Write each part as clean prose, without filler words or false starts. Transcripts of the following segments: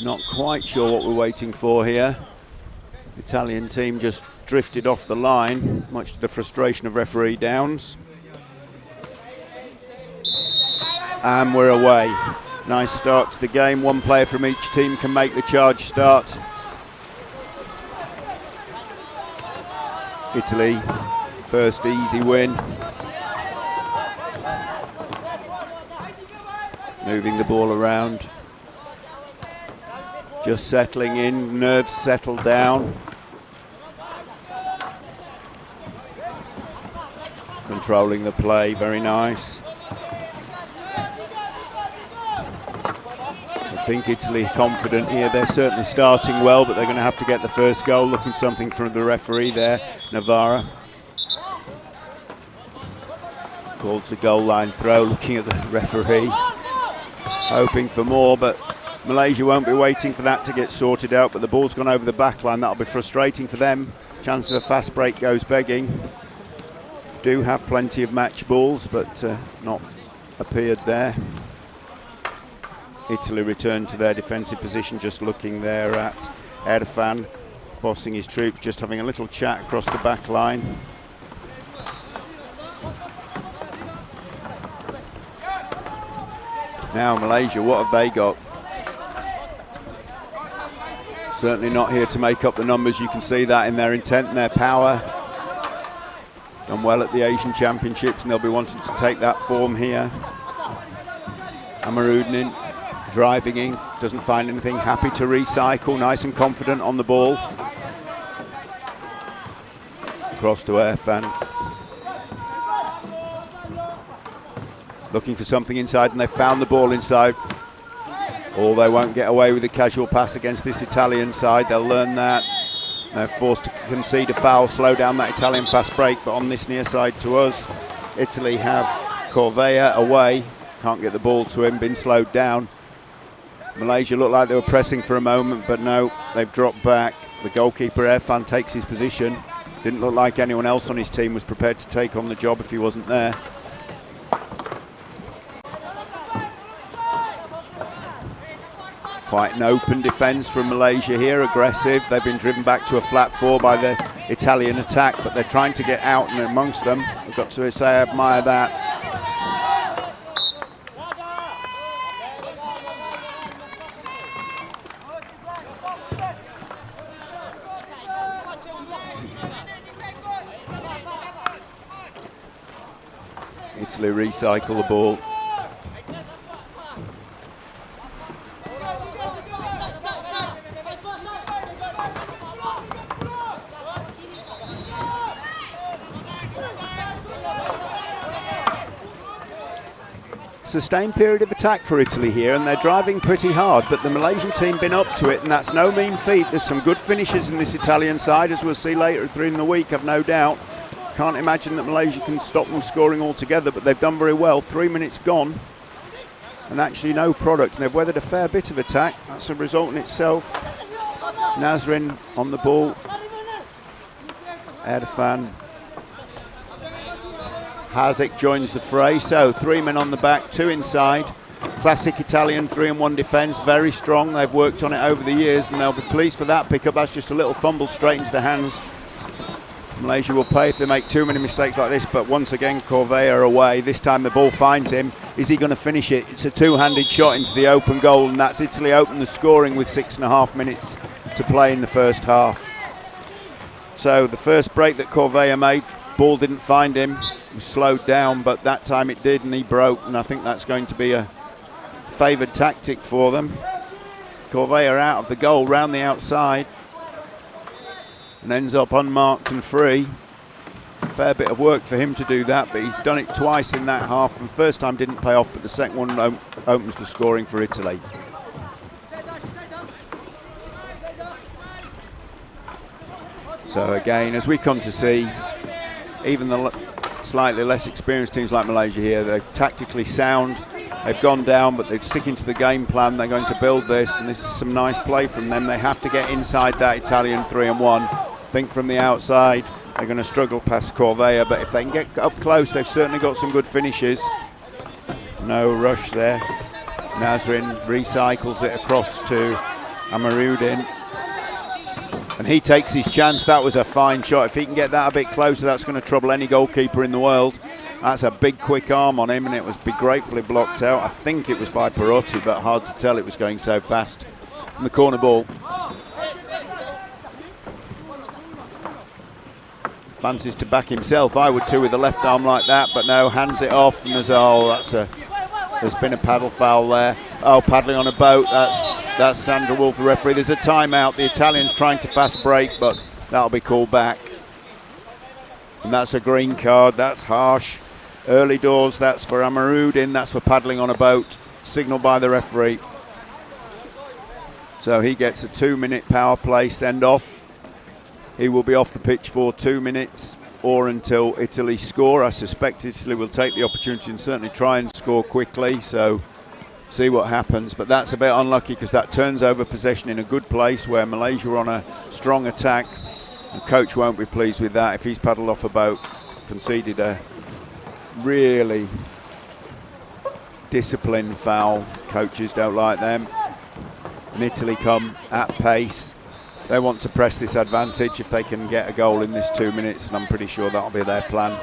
Not quite sure what we're waiting for here. The Italian team just drifted off the line, much to the frustration of referee Downs. And we're away. Nice start to the game. One player from each team can make the charge start. Italy, first easy win. Moving the ball around. Just settling in, nerves settled down. Controlling the play, very nice. I think Italy confident here. They're certainly starting well, but they're going to have to get the first goal. Looking something from the referee there, Navarra. Calls a goal line throw, looking at the referee. Hoping for more, but Malaysia won't be waiting for that to get sorted out, but the ball's gone over the back line. That'll be frustrating for them. Chance of a fast break goes begging. Do have plenty of match balls, but not appeared there. Italy returned to their defensive position, just looking there at Erfan, bossing his troops, just having a little chat across the back line. Now Malaysia, what have they got? Certainly not here to make up the numbers. You can see that in their intent and their power. Done well at the Asian Championships, and they'll be wanting to take that form here. Amarudin driving in, doesn't find anything, happy to recycle, nice and confident on the ball. Across to Erfan. Looking for something inside, and they've found the ball inside. Or they won't get away with a casual pass against this Italian side. They'll learn that. They're forced to concede a foul, slow down that Italian fast break. But on this near side to us, Italy have Corvea away. Can't get the ball to him, been slowed down. Malaysia looked like they were pressing for a moment, but no, they've dropped back. The goalkeeper, Erfan, takes his position. Didn't look like anyone else on his team was prepared to take on the job if he wasn't there. Quite an open defence from Malaysia here, aggressive. They've been driven back to a flat four by the Italian attack, but they're trying to get out and amongst them. I've got to say I admire that. Italy recycle the ball. Sustained period of attack for Italy here, and they're driving pretty hard, but the Malaysian team been up to it, and that's no mean feat. There's some good finishes in this Italian side, as we'll see later through in the week, I've no doubt. Can't imagine that Malaysia can stop them scoring altogether, but they've done very well. 3 minutes gone, and actually no product, and they've weathered a fair bit of attack. That's a result in itself. Nazrin on the ball. Erfan. Hazic joins the fray, so 3 men on the back, 2 inside. Classic Italian 3-on-1 defence, very strong. They've worked on it over the years, and they'll be pleased for that pickup. That's just a little fumble straight into the hands. Malaysia will pay if they make too many mistakes like this, but once again Corvea away. This time the ball finds him. Is he going to finish it? It's a two-handed shot into the open goal, and that's Italy open the scoring with 6.5 minutes to play in the first half. So the first break that Corvea made, ball didn't find him. He was slowed down, but that time it did, and he broke, and I think that's going to be a favoured tactic for them. Corvea out of the goal, round the outside, and ends up unmarked and free. Fair bit of work for him to do that, but he's done it twice in that half, and first time didn't pay off, but the second one opens the scoring for Italy. So again, as we come to see, even the slightly less experienced teams like Malaysia here, they're tactically sound. They've gone down, but they're sticking to the game plan. They're going to build this, and this is some nice play from them. They have to get inside that Italian 3-on-1. Think from the outside. They're going to struggle past Corvea, but if they can get up close, they've certainly got some good finishes. No rush there. Nazrin recycles it across to Amarudin. And he takes his chance. That was a fine shot. If he can get that a bit closer, that's going to trouble any goalkeeper in the world. That's a big, quick arm on him, and it was gratefully blocked out. I think it was by Perotti, but hard to tell, it was going so fast. And the corner ball. Fancies to back himself. I would too with the left arm like that, but no, hands it off, and there's been a paddle foul there. Oh, paddling on a boat, that's Sandra Wolf, the referee. There's a timeout. The Italian's trying to fast break, but that'll be called back. And that's a green card. That's harsh. Early doors, that's for Amarudin. That's for paddling on a boat. Signalled by the referee. So he gets a 2-minute power play send-off. He will be off the pitch for 2 minutes or until Italy score. I suspect Italy will take the opportunity and certainly try and score quickly. So see what happens. But that's a bit unlucky because that turns over possession in a good place where Malaysia are on a strong attack. The coach won't be pleased with that if he's paddled off a boat. Conceded a really disciplined foul. Coaches don't like them. And Italy come at pace. They want to press this advantage if they can get a goal in this 2 minutes, and I'm pretty sure that'll be their plan.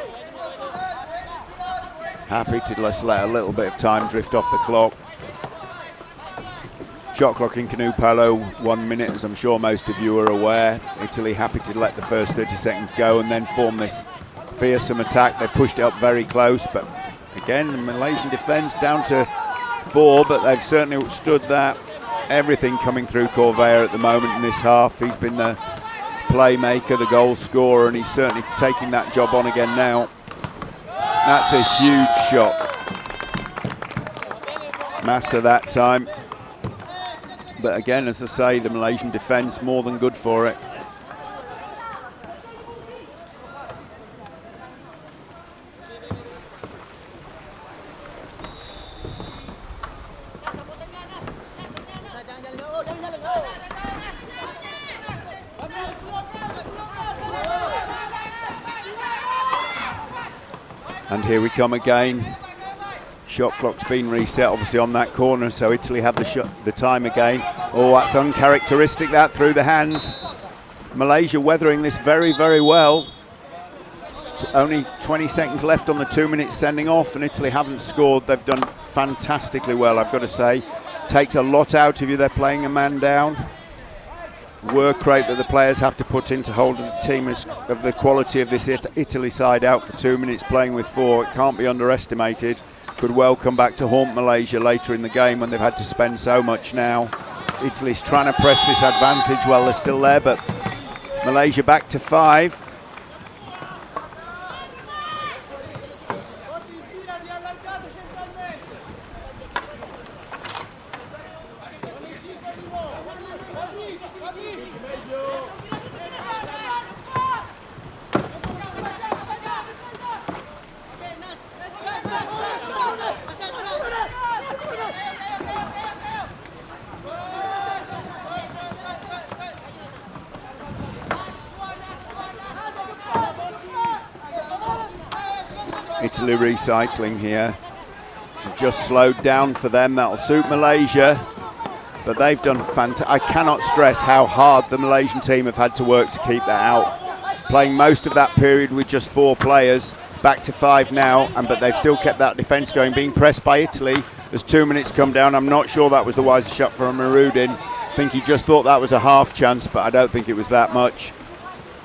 Happy to just let a little bit of time drift off the clock. Shot clock in Canoe Polo, 1 minute, as I'm sure most of you are aware. Italy happy to let the first 30 seconds go and then form this fearsome attack. They've pushed it up very close, but again, the Malaysian defence down to 4, but they've certainly stood that. Everything coming through Corvea at the moment in this half. He's been the playmaker, the goal scorer, and he's certainly taking that job on again now. That's a huge shot. Massa that time. But again, as I say, the Malaysian defence more than good for it. And here we come again. Shot clock's been reset, obviously, on that corner, so Italy have the time again. Oh, that's uncharacteristic, that through the hands. Malaysia weathering this very, very well. Only 20 seconds left on the 2 minutes sending off, and Italy haven't scored. They've done fantastically well, I've got to say. Takes a lot out of you. They're playing a man down. Work rate that the players have to put in to hold the team of the quality of this Italy side out for 2 minutes playing with 4. It can't be underestimated. Could well come back to haunt Malaysia later in the game when they've had to spend so much now. Italy's trying to press this advantage while they're still there, but Malaysia back to 5. Italy recycling here. It's just slowed down for them. That'll suit Malaysia, but they've done fantastic. I cannot stress how hard the Malaysian team have had to work to keep that out. Playing most of that period with just 4 players, back to 5 now, but they've still kept that defence going, being pressed by Italy. As 2 minutes come down, I'm not sure that was the wisest shot from Amarudin. I think he just thought that was a half chance, but I don't think it was that much.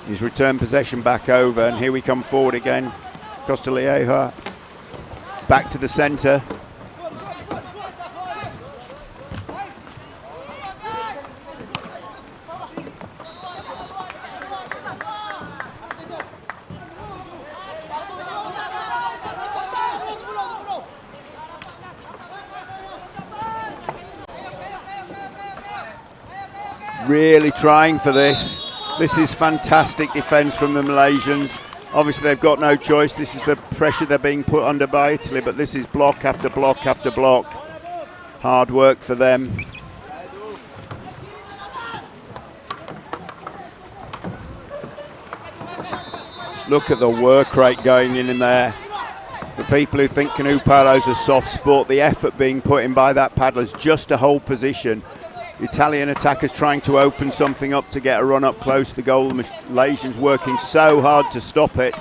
He's returned possession back over, and here we come forward again. Costalieja back to the centre. Really trying for this. This is fantastic defence from the Malaysians. Obviously, they've got no choice. This is the pressure they're being put under by Italy, but this is block after block after block. Hard work for them. Look at the work rate going in there. For people who think canoe polo's a soft sport, the effort being put in by that paddler is just to hold position. Italian attackers trying to open something up to get a run up close to the goal. The Malaysians working so hard to stop it.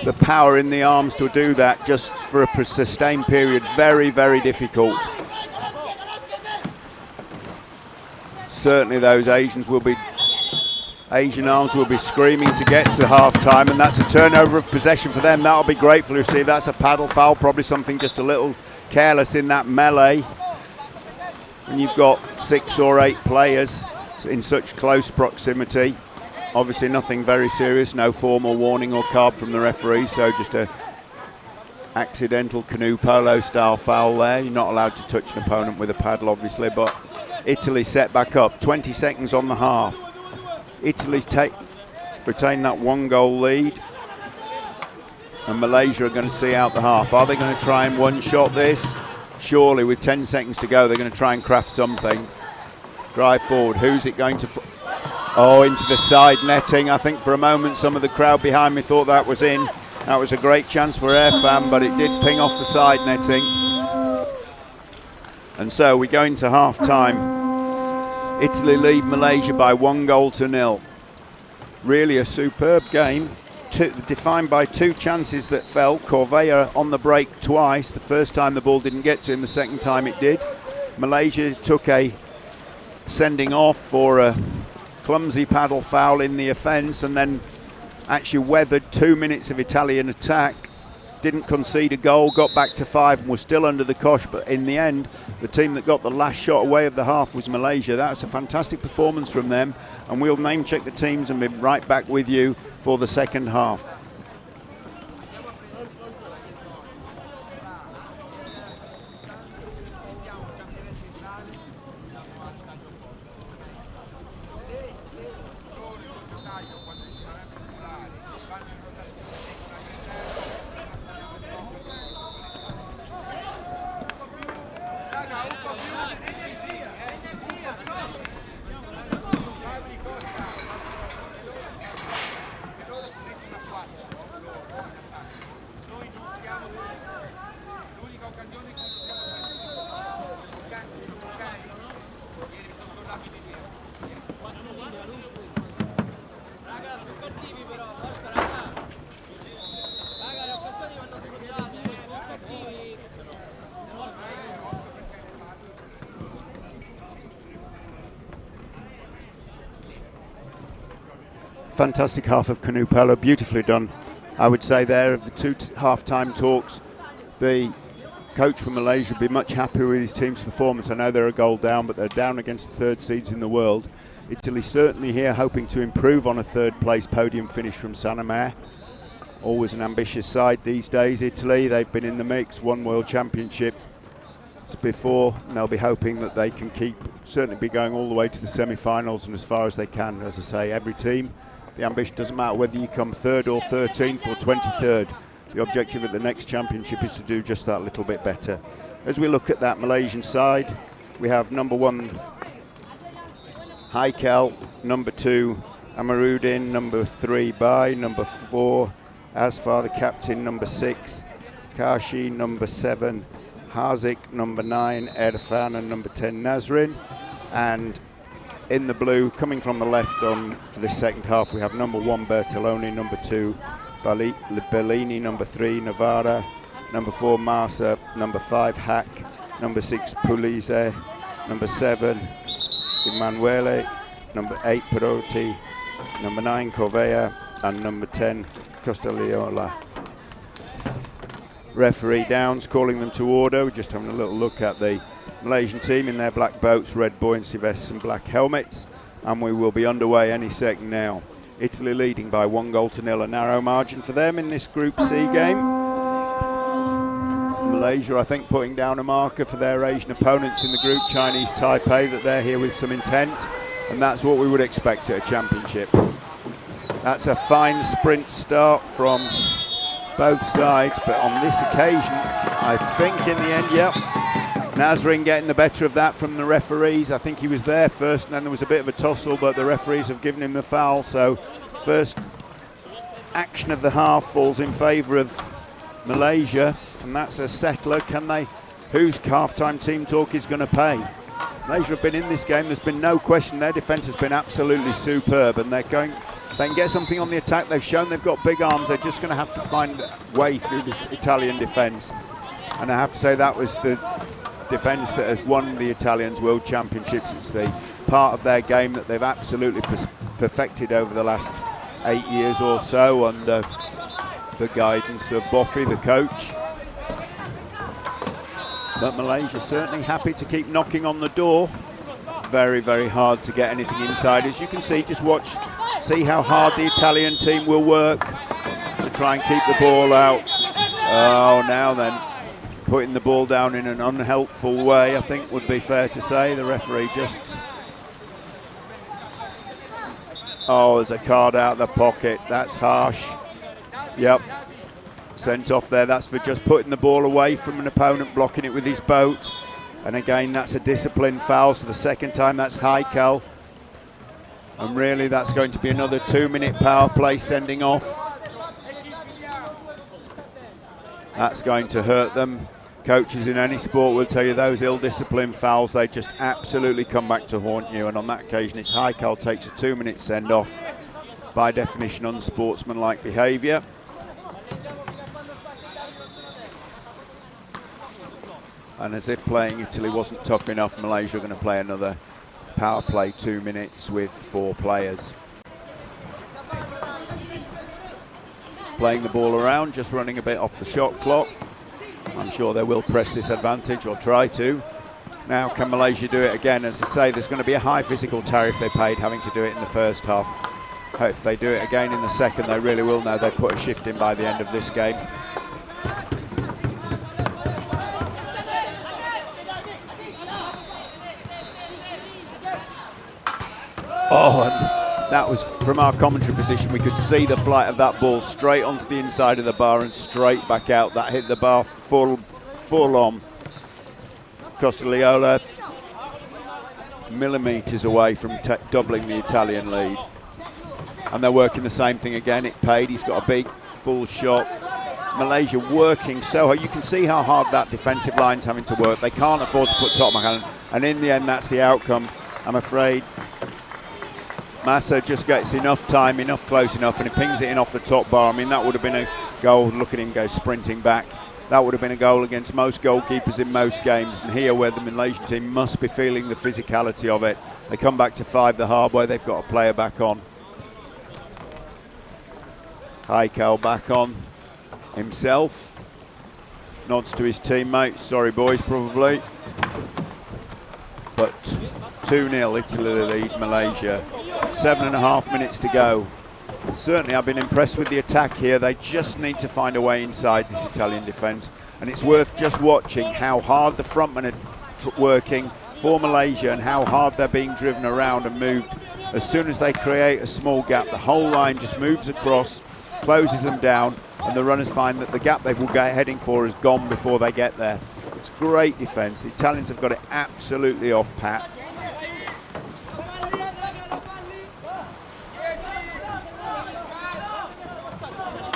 The power in the arms to do that just for a sustained period, very, very difficult. Certainly those Asian arms will be screaming to get to half-time, and that's a turnover of possession for them. That'll be great for Lucy. That's a paddle foul, probably something just a little careless in that melee. And you've got 6 or 8 players in such close proximity. Obviously nothing very serious, no formal warning or card from the referee, so just a accidental canoe polo style foul there. You're not allowed to touch an opponent with a paddle, obviously, but Italy set back up. 20 seconds on the half. Italy's retain that 1-goal lead, and Malaysia are going to see out the half. Are they going to try and one-shot this? Surely, with 10 seconds to go, they're going to try and craft something. Drive forward. Who's it going to... Oh, into the side netting. I think for a moment some of the crowd behind me thought that was in. That was a great chance for Airfam, but it did ping off the side netting. And so we go into half-time. Italy lead Malaysia by 1-0. Really a superb game, defined by 2 chances that fell. Corvea on the break twice. The first time the ball didn't get to him, the second time it did. Malaysia took a sending off for a clumsy paddle foul in the offence, and then actually weathered 2 minutes of Italian attack. Didn't concede a goal, got back to 5 and was still under the cosh, but in the end the team that got the last shot away of the half was Malaysia. That's a fantastic performance from them, and we'll name check the teams and be right back with you for the second half. Fantastic half of canoe polo, beautifully done. I would say there of the 2 half-time talks, the coach from Malaysia would be much happier with his team's performance. I know they're a goal down, but they're down against the 3rd seeds in the world. Italy certainly here hoping to improve on a 3rd place podium finish from Saint-Omer. Always an ambitious side these days, Italy. They've been in the mix, won World Championship before, and they'll be hoping that they can certainly be going all the way to the semi-finals and as far as they can. As I say, every team, the ambition doesn't matter whether you come 3rd or 13th or 23rd. The objective at the next championship is to do just that little bit better. As we look at that Malaysian side, we have number 1 Haikel, number 2 Amarudin, number 3 Bai, number 4 Asfar, the captain, number 6 Kashi, number 7 Hazik, number 9 Erfan, and number 10 Nazrin. And in the blue, coming from the left on for the second half, we have number 1 Bertoloni, number 2 Bellini, number 3 Navarra, number 4 Massa, number 5 Hack, number 6 Pulize, number 7 Emanuele, number 8 Perotti, number 9 Corvea, and number 10 Costagliola. Referee Downs calling them to order. We're just having a little look at the Malaysian team in their black boats, red buoyancy vests and black helmets, and we will be underway any second now. Italy leading by 1-0, a narrow margin for them in this Group C game. Malaysia, I think, putting down a marker for their Asian opponents in the group, Chinese Taipei, that they're here with some intent, and that's what we would expect at a championship. That's a fine sprint start from both sides, but on this occasion, I think in the end, yep, Nazrin getting the better of that from the referees. I think he was there first, and then there was a bit of a tussle, but the referees have given him the foul. So first action of the half falls in favour of Malaysia, and that's a settler. Can they? Whose half-time team talk is going to pay? Malaysia have been in this game, there's been no question, their defence has been absolutely superb, and they can get something on the attack. They've shown they've got big arms, they're just going to have to find a way through this Italian defence. And I have to say that was the defence that has won the Italians World Championships. It's the part of their game that they've absolutely perfected over the last 8 years or so under the guidance of Boffy, the coach. But Malaysia certainly happy to keep knocking on the door. Very, very hard to get anything inside. As you can see, just watch, see how hard the Italian team will work to try and keep the ball out. Oh, now then, putting the ball down in an unhelpful way, I think would be fair to say. The referee just... Oh, there's a card out of the pocket. That's harsh. Yep. Sent off there. That's for just putting the ball away from an opponent, blocking it with his boat. And again, that's a discipline foul. So the second time, that's high cal. And really, that's going to be another 2-minute power play sending off. That's going to hurt them. Coaches in any sport will tell you those ill-disciplined fouls, they just absolutely come back to haunt you. And on that occasion, it's high cal, takes a 2-minute send-off. By definition, unsportsmanlike behaviour. And as if playing Italy wasn't tough enough, Malaysia are going to play another power play 2 minutes with 4 players. Playing the ball around, just running a bit off the shot clock. I'm sure they will press this advantage, or try to. Now, can Malaysia do it again? As I say, there's going to be a high physical tariff they paid having to do it in the first half. If they do it again in the second, they really will know they've put a shift in by the end of this game. Oh, and that was from our commentary position. We could see the flight of that ball straight onto the inside of the bar and straight back out. That hit the bar full on. Costagliola millimetres away from doubling the Italian lead. And they're working the same thing again. It paid. He's got a big full shot. Malaysia working so hard. You can see how hard that defensive line's having to work. They can't afford to put top mark on. And in the end, that's the outcome. I'm afraid Massa just gets enough time, enough close enough, and he pings it in off the top bar. I mean, that would have been a goal. Look at him go sprinting back. That would have been a goal against most goalkeepers in most games. And here, where the Malaysian team must be feeling the physicality of it, they come back to 5 the hard way. They've got a player back on. Haikal back on himself. Nods to his teammates. Sorry, boys, probably. But 2-0, Italy lead Malaysia. 7.5 minutes to go. And certainly I've been impressed with the attack here. They just need to find a way inside this Italian defence. And it's worth just watching how hard the frontmen are working for Malaysia and how hard they're being driven around and moved. As soon as they create a small gap, the whole line just moves across, closes them down, and the runners find that the gap they will get heading for is gone before they get there. It's great defence. The Italians have got it absolutely off pat.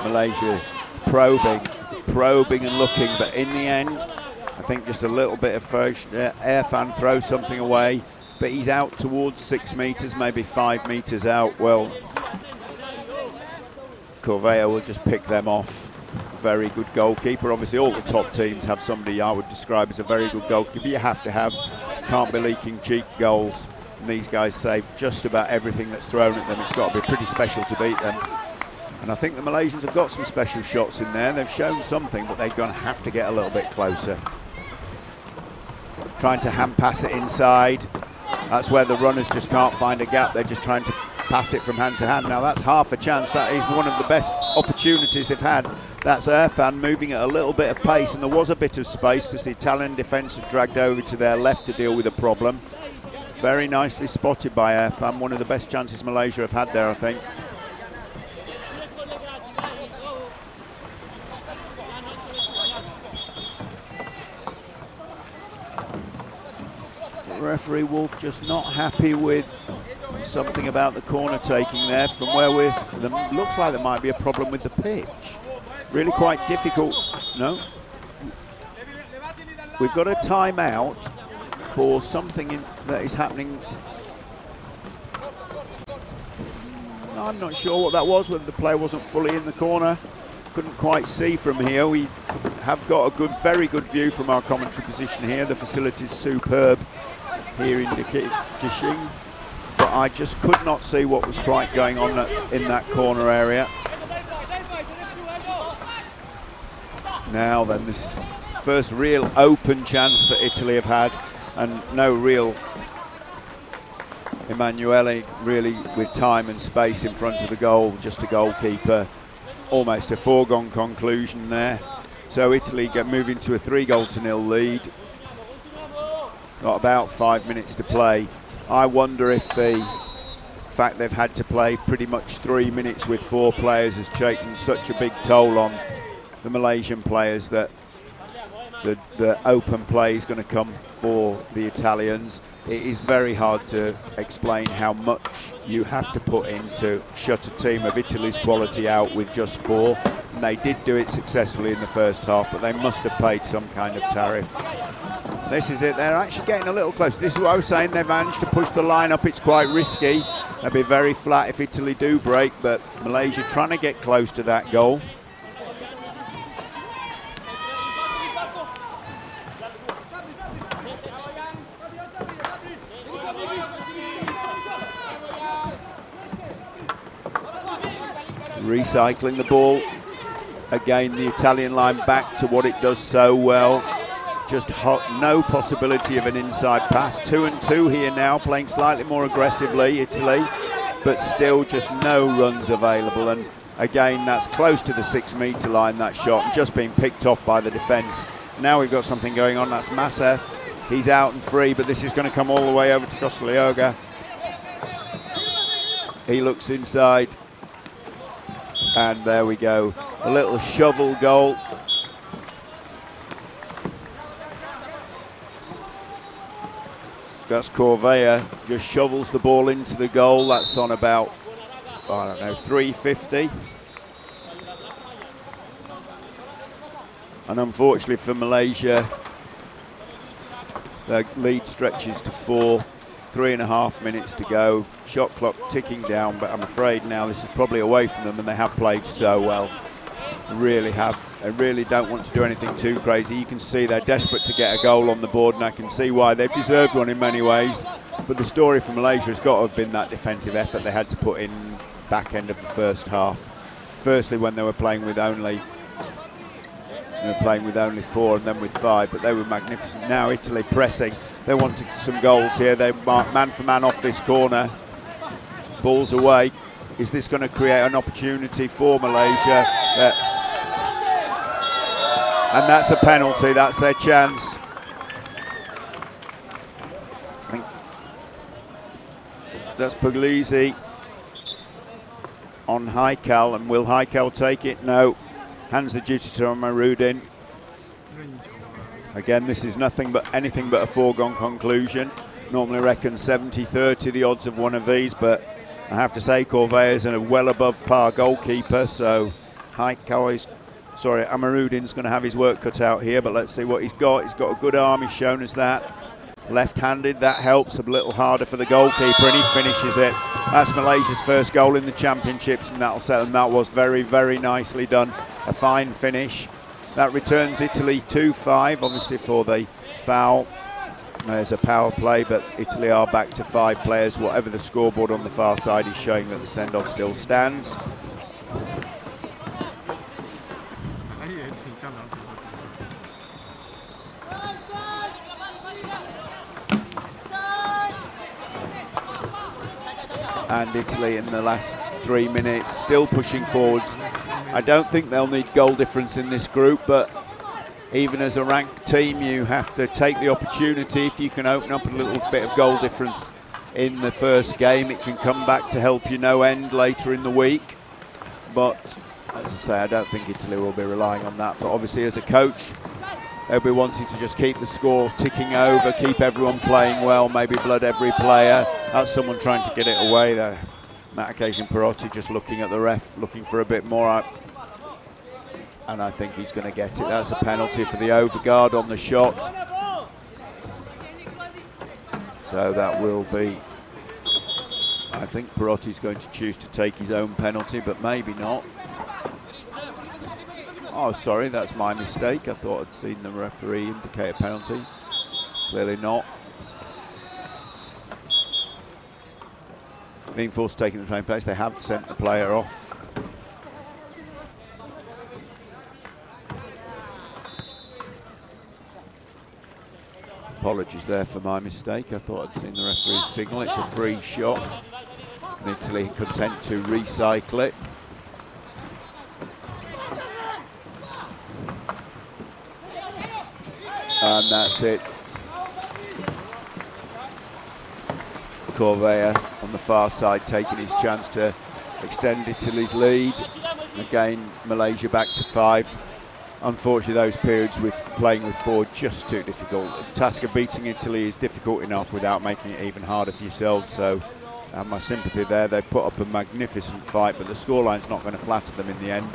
Malaysia probing and looking, but in the end, I think just a little bit of Irfan throws something away, but he's out towards 6 metres, maybe 5 metres out. Well, Corvea will just pick them off. Very good goalkeeper. Obviously, all the top teams have somebody I would describe as a very good goalkeeper. You have to have, can't be leaking cheek goals. And these guys save just about everything that's thrown at them. It's got to be pretty special to beat them. And I think the Malaysians have got some special shots in there. They've shown something, but they're going to have to get a little bit closer. Trying to hand pass it inside. That's where the runners just can't find a gap. They're just trying to pass it from hand to hand. Now that's half a chance. That is one of the best opportunities they've had. That's Irfan moving at a little bit of pace, and there was a bit of space because the Italian defence had dragged over to their left to deal with a problem. Very nicely spotted by Irfan. One of the best chances Malaysia have had there, I think. Referee Wolf just not happy with something about the corner taking there from where we're. Looks like there might be a problem with the pitch. Really quite difficult. No. We've got a timeout for something that is happening. I'm not sure what that was, whether the player wasn't fully in the corner. Couldn't quite see from here. We have got a very good view from our commentary position here. The facility's superb here in Deqing, but I just could not see what was quite going on in that corner area. Now then, this is the first real open chance that Italy have had, and no real Emanuele really with time and space in front of the goal, just a goalkeeper. Almost a foregone conclusion there. So Italy get moving to a 3-0 lead. Got about 5 minutes to play. I wonder if the fact they've had to play pretty much 3 minutes with 4 players has taken such a big toll on the Malaysian players that the open play is going to come for the Italians. It is very hard to explain how much you have to put in to shut a team of Italy's quality out with just 4. And they did do it successfully in the first half, but they must have paid some kind of tariff. This is it. They're actually getting a little closer. This is what I was saying. They've managed to push the line up. It's quite risky. They'll be very flat if Italy do break, but Malaysia trying to get close to that goal. Recycling the ball. Again, the Italian line back to what it does so well. Just no possibility of an inside pass. 2-2 here now, playing slightly more aggressively, Italy, but still just no runs available. And again, that's close to the 6-metre line, that shot, and just being picked off by the defence. Now we've got something going on. That's Massa. He's out and free, but this is going to come all the way over to Costa. He looks inside. And there we go, a little shovel goal. Gus Corvea just shovels the ball into the goal. That's on about, I don't know, 350. And unfortunately for Malaysia, the lead stretches to 4. 3.5 minutes to go, shot clock ticking down, but I'm afraid now this is probably away from them, and they have played so well. Really have. They really don't want to do anything too crazy. You can see they're desperate to get a goal on the board, and I can see why. They've deserved one in many ways, but the story for Malaysia has got to have been that defensive effort they had to put in back end of the first half. Firstly, when they were playing with only 4 and then with 5, but they were magnificent. Now Italy pressing. They want some goals here. They mark man for man off this corner. Ball's away. Is this going to create an opportunity for Malaysia? And that's a penalty. That's their chance. I think that's Puglisi on Haikal. And will Haikal take it? No. Hands the duty to Amarudin. Again, this is anything but a foregone conclusion. Normally reckon 70-30 the odds of one of these, but I have to say Corvea is a well above par goalkeeper, so Amarudin's going to have his work cut out here, but let's see what he's got. He's got a good arm, he's shown us that. Left-handed, that helps a little harder for the goalkeeper, and he finishes it. That's Malaysia's first goal in the championships, and that'll settle. And that was very, very nicely done. A fine finish. That returns Italy 2-5, obviously for the foul. There's a power play, but Italy are back to 5 players. Whatever the scoreboard on the far side is showing that the send-off still stands. And Italy in the last 3 minutes still pushing forwards. I don't think they'll need goal difference in this group, but even as a ranked team, you have to take the opportunity. If you can open up a little bit of goal difference in the first game, it can come back to help you no end later in the week. But as I say, I don't think Italy will be relying on that. But obviously as a coach, they'll be wanting to just keep the score ticking over, keep everyone playing well, maybe blood every player. That's someone trying to get it away there. On that occasion, Perotti just looking at the ref, looking for a bit more. And I think he's going to get it. That's a penalty for the overguard on the shot. So that will be, I think Perotti's going to choose to take his own penalty, but maybe not. Oh, sorry, that's my mistake. I thought I'd seen the referee indicate a penalty. Clearly not. Being forced to take in the same place, they have sent the player off. Apologies there for my mistake. I thought I'd seen the referee's signal. It's a free shot. And Italy content to recycle it. And that's it. Corvea on the far side taking his chance to extend Italy's lead. Again, Malaysia back to 5. Unfortunately, those periods with playing with 4 just too difficult. The task of beating Italy is difficult enough without making it even harder for yourselves. So, my sympathy there. They put up a magnificent fight, but the scoreline's not going to flatter them in the end.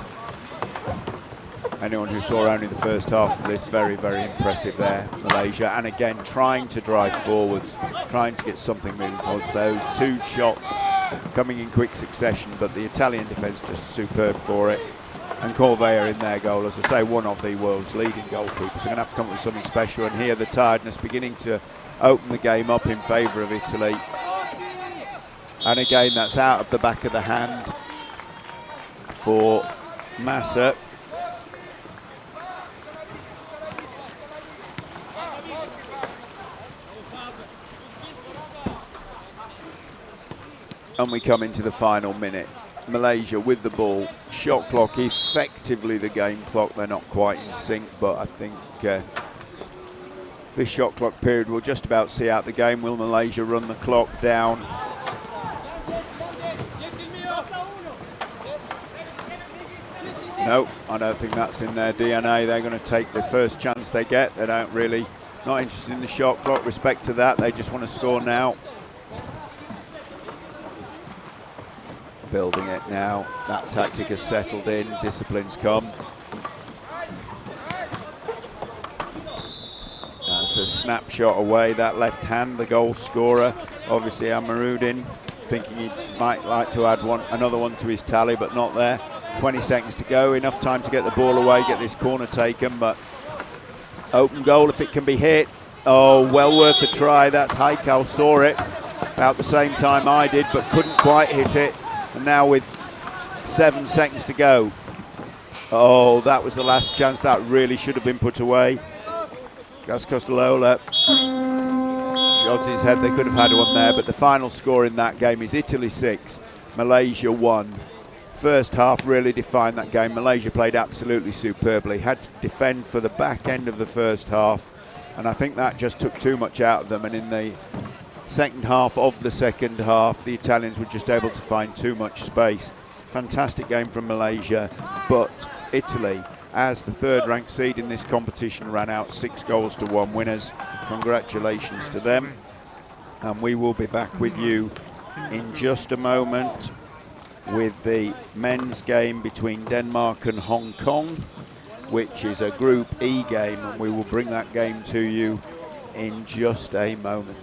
Anyone who saw only the first half of this, very, very impressive there, Malaysia. And again, trying to drive forwards, trying to get something moving forwards. Those 2 shots coming in quick succession, but the Italian defence just superb for it. And Corvea in their goal, as I say, one of the world's leading goalkeepers. They're going to have to come up with something special, and here the tiredness beginning to open the game up in favour of Italy. And again, that's out of the back of the hand for Massa. And we come into the final minute. Malaysia with the ball, shot clock effectively the game clock. They're not quite in sync, but I think this shot clock period will just about see out the game. Will Malaysia run the clock down? No, I don't think that's in their DNA. They're going to take the first chance they get. They don't really, not interested in the shot clock. Respect to that. They just want to score now. Building it now. That tactic has settled in. Discipline's come. That's a snapshot away. That left hand, the goal scorer. Obviously, Amarudin thinking he might like to add another one to his tally, but not there. 20 seconds to go. Enough time to get the ball away, get this corner taken, but open goal if it can be hit. Oh, well worth a try. That's Haikal, saw it about the same time I did, but couldn't quite hit it. And now with 7 seconds to go. Oh, that was the last chance. That really should have been put away. Gas Costolola shods his head. They could have had one there, but the final score in that game is Italy 6, Malaysia 1. First half really defined that game. Malaysia played absolutely superbly. Had to defend for the back end of the first half, and I think that just took too much out of them. And in the second half of the second half, the Italians were just able to find too much space. Fantastic game from Malaysia, but Italy, as the third-ranked seed in this competition, ran out 6-1 winners. Congratulations to them. And we will be back with you in just a moment with the men's game between Denmark and Hong Kong, which is a Group E game, and we will bring that game to you in just a moment.